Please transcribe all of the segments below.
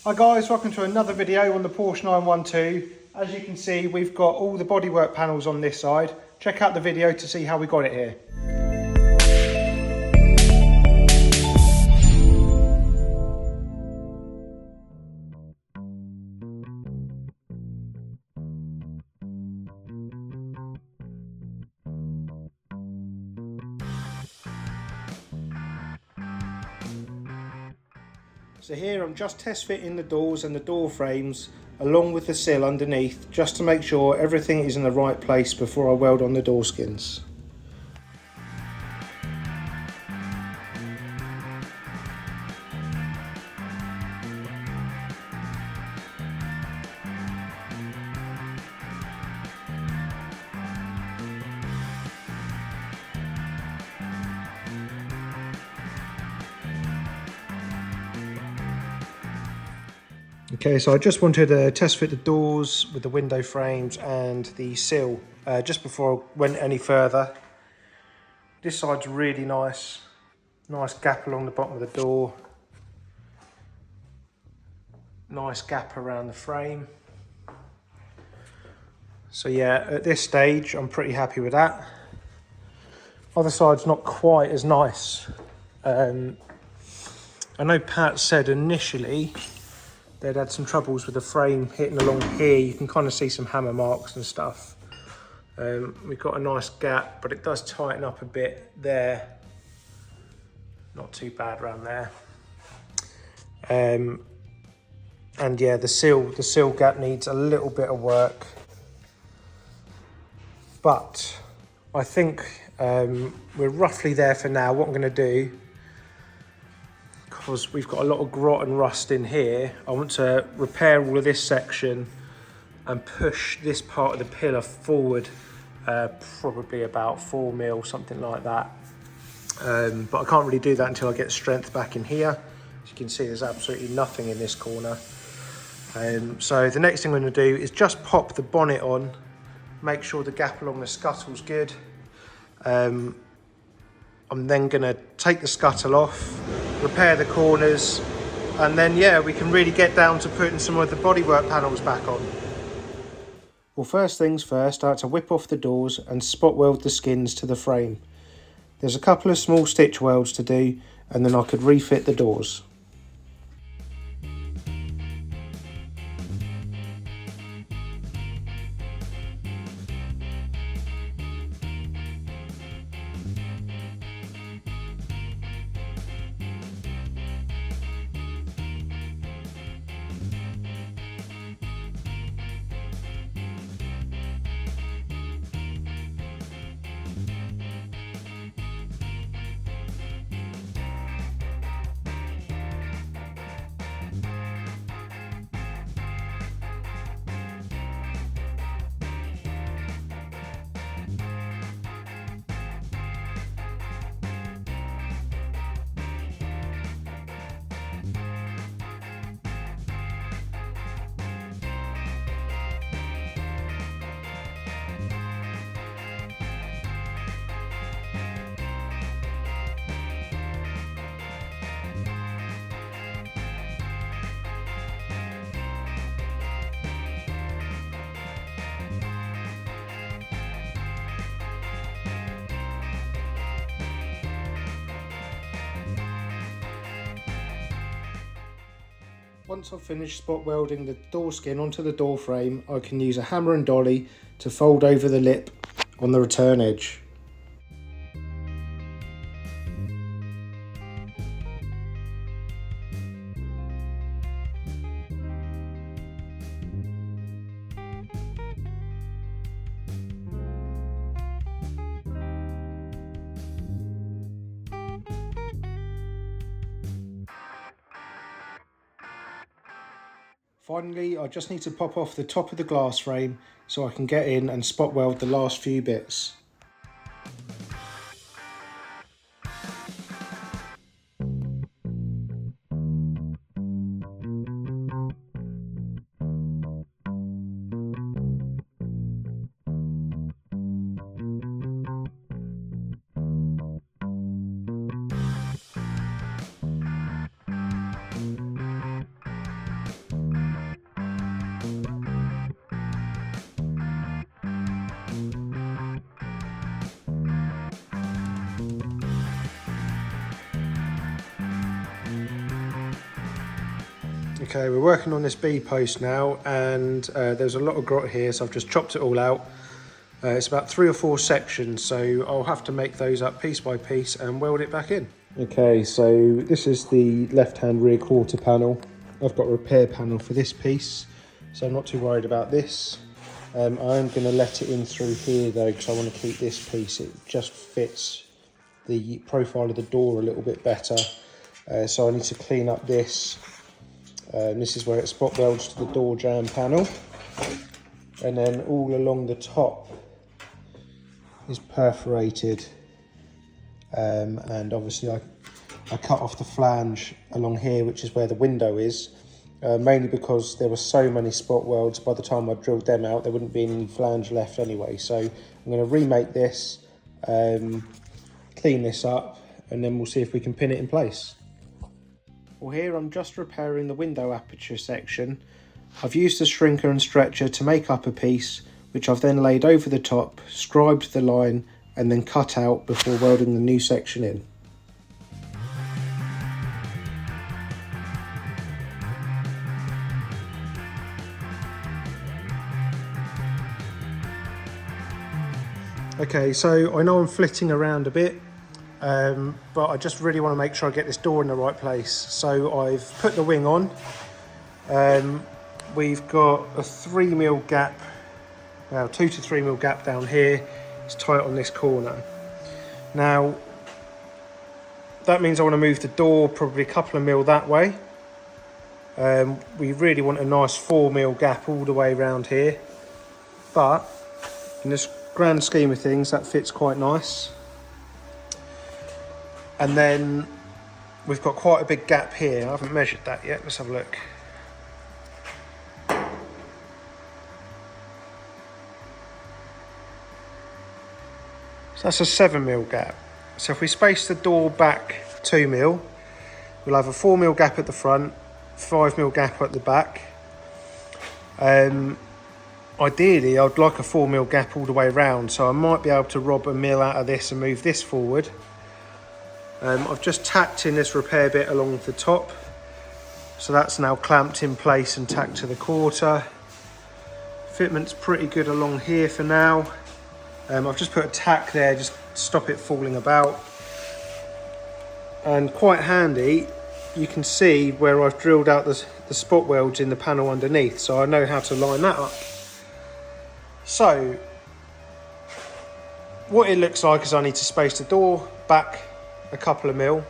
Hi guys, welcome to another video on the Porsche 912. As you can see, we've got all the bodywork panels on this side. Check out the video to see how we got it here. So here I'm just test fitting the doors and the door frames along with the sill underneath, just to make sure everything is in the right place before I weld on the door skins. Okay, so I just wanted to test fit the doors with the window frames and the sill just before I went any further. This side's really nice gap along the bottom of the door, nice gap around the frame. So yeah, at this stage I'm pretty happy with that. Other side's not quite as nice. I know Pat said initially they'd had some troubles with the frame hitting along here. You can kind of see some hammer marks and stuff. We've got a nice gap, but it does tighten up a bit there. Not too bad around there. And yeah, the sill gap needs a little bit of work. But I think we're roughly there for now. What I'm going to do, because we've got a lot of grot and rust in here, I want to repair all of this section and push this part of the pillar forward probably about 4 mil, something like that. But I can't really do that until I get strength back in here. As you can see, there's absolutely nothing in this corner. So the next thing I'm going to do is just pop the bonnet on, make sure the gap along the scuttle's good. I'm then going to take the scuttle off, repair the corners, and then yeah, we can really get down to putting some of the bodywork panels back on. Well, first things first, I had to whip off the doors and spot weld the skins to the frame. There's a couple of small stitch welds to do, and then I could refit the doors. Once I've finished spot welding the door skin onto the door frame, I can use a hammer and dolly to fold over the lip on the return edge. Finally, I just need to pop off the top of the glass frame so I can get in and spot weld the last few bits. Okay, we're working on this B post now, and there's a lot of grot here, so I've just chopped it all out. It's about 3 or 4 sections, so I'll have to make those up piece by piece and weld it back in. Okay, so this is the left-hand rear quarter panel. I've got a repair panel for this piece, so I'm not too worried about this. I am going to let it in through here though, because I want to keep this piece. It just fits the profile of the door a little bit better. So I need to clean up this. This is where it spot welds to the door jamb panel, and then all along the top is perforated, and obviously I cut off the flange along here, which is where the window is, mainly because there were so many spot welds. By the time I drilled them out, there wouldn't be any flange left anyway. So I'm going to remake this, clean this up, and then we'll see if we can pin it in place. Well, here I'm just repairing the window aperture section. I've used a shrinker and stretcher to make up a piece, which I've then laid over the top, scribed the line, and then cut out before welding the new section in. Okay, so I know I'm flitting around a bit, but I just really want to make sure I get this door in the right place. So I've put the wing on. We've got a 3mm gap, well, 2 to 3mm gap down here. It's tight on this corner. Now, that means I want to move the door probably a couple of mil that way. We really want a nice 4mm gap all the way around here, but in this grand scheme of things, that fits quite nice. And then we've got quite a big gap here. I haven't measured that yet. Let's have a look. So that's a 7mm gap. So if we space the door back 2mm, we'll have a 4mm gap at the front, 5mm gap at the back. Ideally, I'd like a 4mm gap all the way around, so I might be able to rob a mil out of this and move this forward. I've just tacked in this repair bit along the top, so that's now clamped in place and tacked to the quarter. Fitment's pretty good along here for now. I've just put a tack there just to stop it falling about. And quite handy, you can see where I've drilled out the spot welds in the panel underneath, so I know how to line that up. So, what it looks like is I need to space the door back a couple of mil.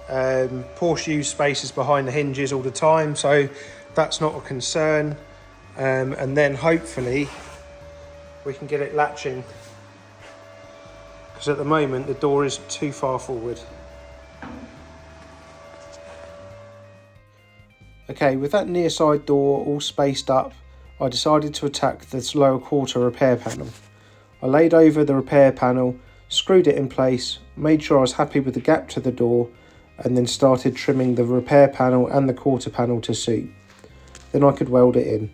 Porsche use spaces behind the hinges all the time, so that's not a concern. And then hopefully we can get it latching, because at the moment the door is too far forward. Okay, with that near side door all spaced up, I decided to attack this lower quarter repair panel. I laid over the repair panel, screwed it in place, made sure I was happy with the gap to the door, and then started trimming the repair panel and the quarter panel to suit. Then I could weld it in.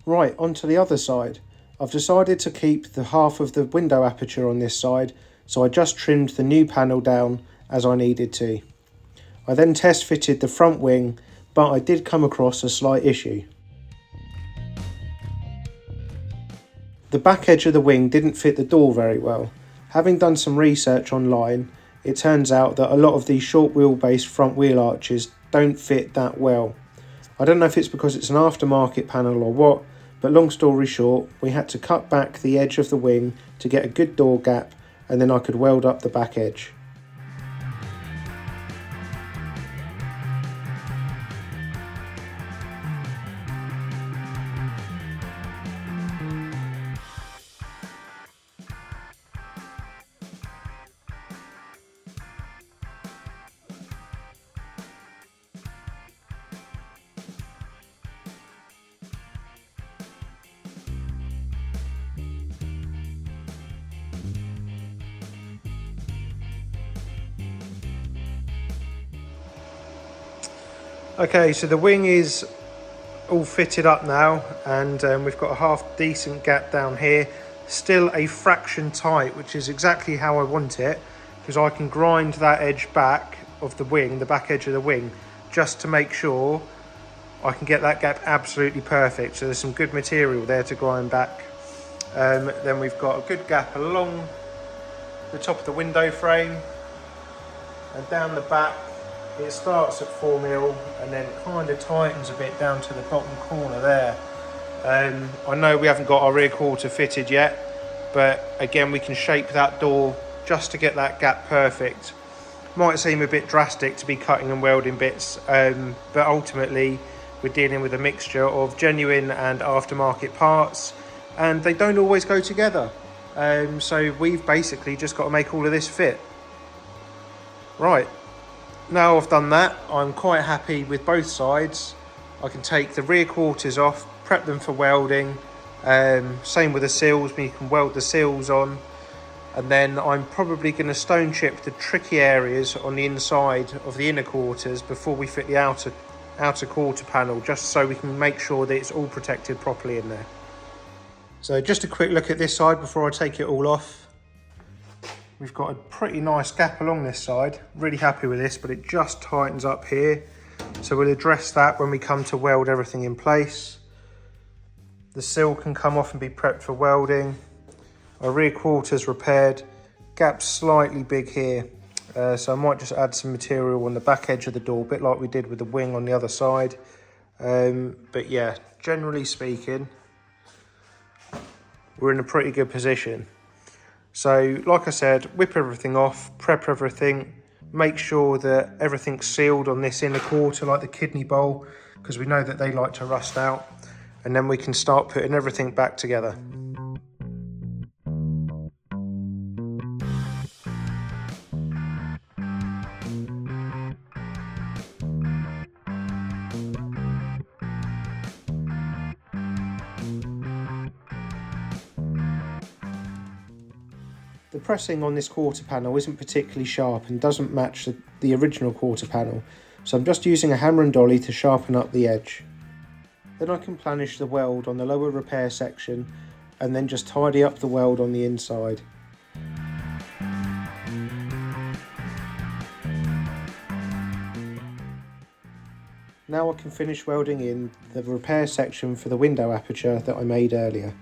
Right, onto the other side. I've decided to keep the half of the window aperture on this side, so I just trimmed the new panel down as I needed to. I then test fitted the front wing, but I did come across a slight issue. The back edge of the wing didn't fit the door very well. Having done some research online, it turns out that a lot of these short wheelbase front wheel arches don't fit that well. I don't know if it's because it's an aftermarket panel or what, but long story short, we had to cut back the edge of the wing to get a good door gap, and then I could weld up the back edge. Okay, so the wing is all fitted up now, and we've got a half decent gap down here. Still a fraction tight, which is exactly how I want it, because I can grind that edge back of the wing, the back edge of the wing, just to make sure I can get that gap absolutely perfect. So there's some good material there to grind back. Then we've got a good gap along the top of the window frame, and down the back it starts at 4mm and then kind of tightens a bit down to the bottom corner there. I know we haven't got our rear quarter fitted yet, but again we can shape that door just to get that gap perfect. Might seem a bit drastic to be cutting and welding bits, but ultimately we're dealing with a mixture of genuine and aftermarket parts, and they don't always go together. So we've basically just got to make all of this fit. Right. Now I've done that, I'm quite happy with both sides. I can take the rear quarters off, prep them for welding. Same with the seals, we can weld the seals on. And then I'm probably going to stone chip the tricky areas on the inside of the inner quarters before we fit the outer quarter panel, just so we can make sure that it's all protected properly in there. So just a quick look at this side before I take it all off. We've got a pretty nice gap along this side. Really happy with this, but it just tightens up here. So we'll address that when we come to weld everything in place. The sill can come off and be prepped for welding. Our rear quarters repaired. Gap's slightly big here. So I might just add some material on the back edge of the door, a bit like we did with the wing on the other side. But yeah, generally speaking, we're in a pretty good position. So like I said, whip everything off, prep everything, make sure that everything's sealed on this inner quarter like the kidney bowl, because we know that they like to rust out, and then we can start putting everything back together. The pressing on this quarter panel isn't particularly sharp and doesn't match the original quarter panel, so I'm just using a hammer and dolly to sharpen up the edge. Then I can planish the weld on the lower repair section and then just tidy up the weld on the inside. Now I can finish welding in the repair section for the window aperture that I made earlier.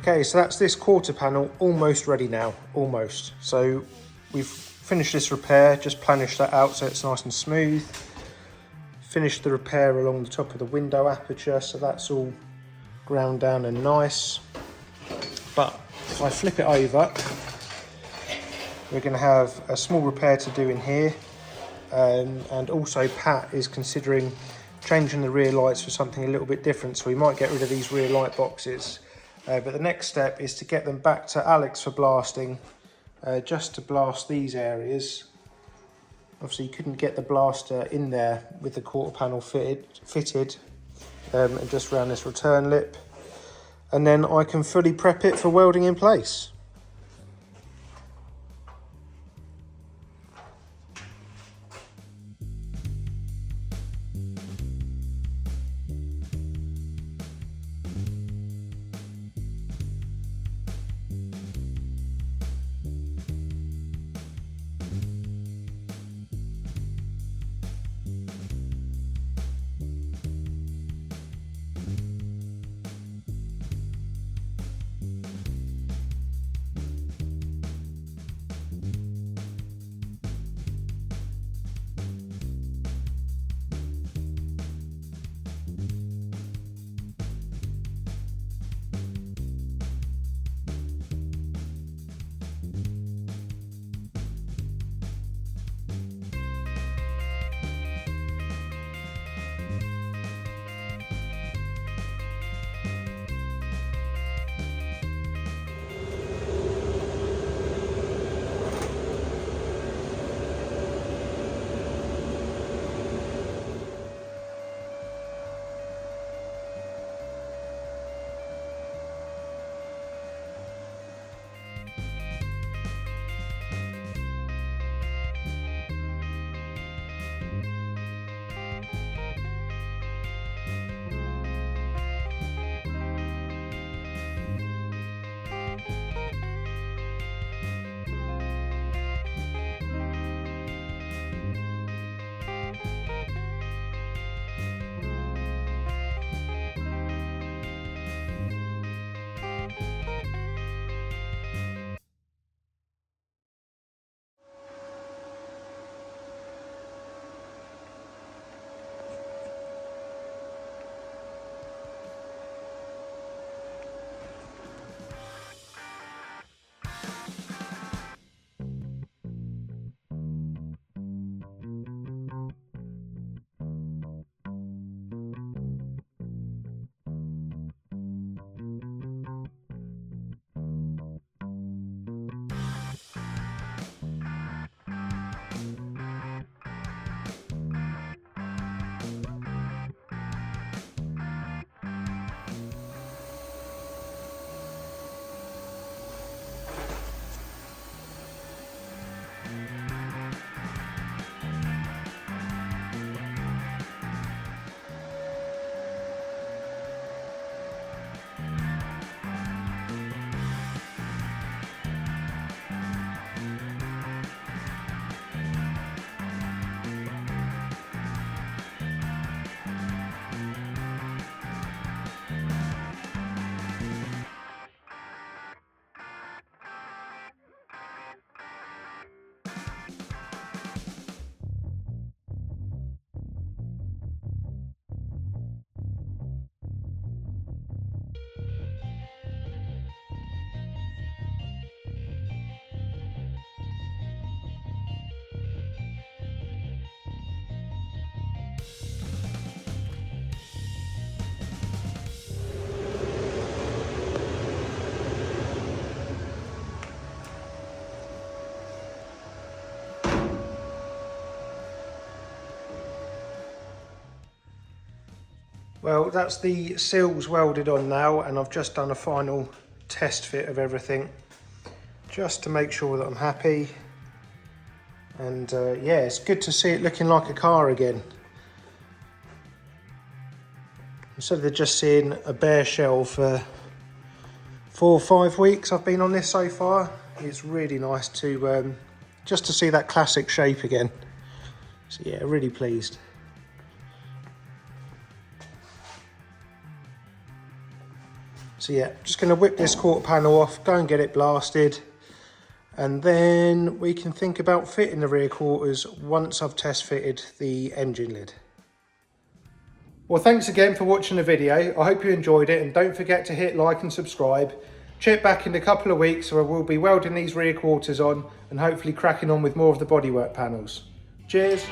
Okay, so that's this quarter panel almost ready now, almost. So we've finished this repair, just planished that out so it's nice and smooth. Finished the repair along the top of the window aperture, so that's all ground down and nice. But if I flip it over, we're going to have a small repair to do in here, and also Pat is considering changing the rear lights for something a little bit different, so we might get rid of these rear light boxes. But the next step is to get them back to Alex for blasting, just to blast these areas. Obviously you couldn't get the blaster in there with the quarter panel fitted, and just around this return lip. And then I can fully prep it for welding in place. Well, that's the seals welded on now, and I've just done a final test fit of everything just to make sure that I'm happy. And yeah, it's good to see it looking like a car again. Instead of just seeing a bare shell for 4 or 5 weeks I've been on this so far, it's really nice to just to see that classic shape again. So yeah, really pleased. So yeah, just going to whip this quarter panel off, go and get it blasted, and then we can think about fitting the rear quarters once I've test fitted the engine lid. Well, thanks again for watching the video. I hope you enjoyed it, and don't forget to hit like and subscribe. Check back in a couple of weeks where we'll be welding these rear quarters on and hopefully cracking on with more of the bodywork panels. Cheers.